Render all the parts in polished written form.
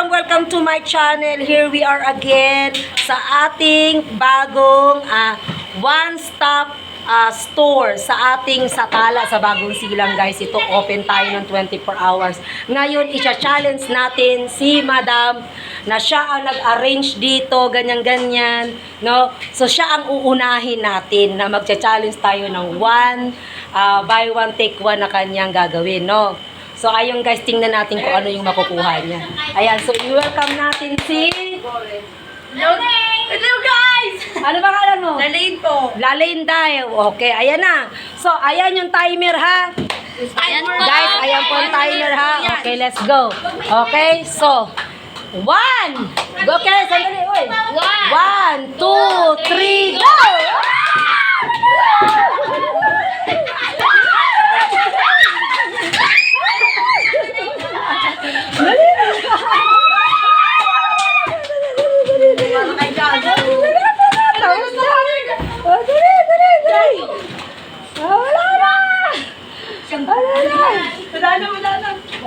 welcome to my channel. Here we are again sa ating bagong one-stop store sa ating Satala sa Bagong Silang, guys. Ito, open tayo ng 24 hours. Ngayon, i-challenge natin si Madam na siya ang nag-arrange dito, ganyan-ganyan, no? So, siya ang uunahin natin na mag-challenge tayo ng buy one, take one na kanyang gagawin, no? So, ayun guys, tingnan natin kung ano yung makukuha niya. Ayan, so i-welcome natin si... Hello guys! Ano ba kalan mo? Lalain po. Lalain tayo. Okay, ayan na. So, ayan yung timer, ha? Ayan po. Guys, ayan po ang timer, ha? Okay, let's go. Okay, so, 1. Okay, sandali, uy. 1, 2, 3, go!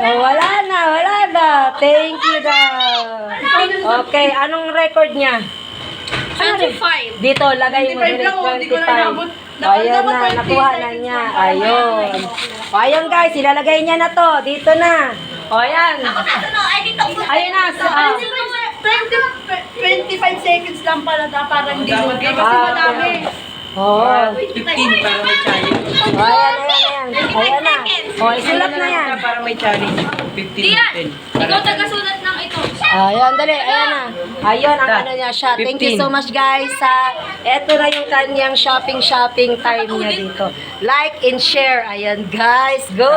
Wala na. Thank you daw. Okay, anong record niya? 25. Dito, lagay mo. 25. Ayan na, nakuha na niya. Ayun. Ayun guys, ilalagay niya na to. Dito na. O, ayan. Ayun na. 25 seconds lang pala para hindi lugi kasi madami. Oo. 15 para may challenge. Ayan. Ayan na. O, isulat na yan. Para may challenge. 15 Ikaw taga-sulat ng ito. Ayan, dali. Ayan na. Ayun, ang ano niya siya. Thank you so much, guys. Eto na yung kanyang shopping time niya dito. Like and share. Ayan, guys. Go!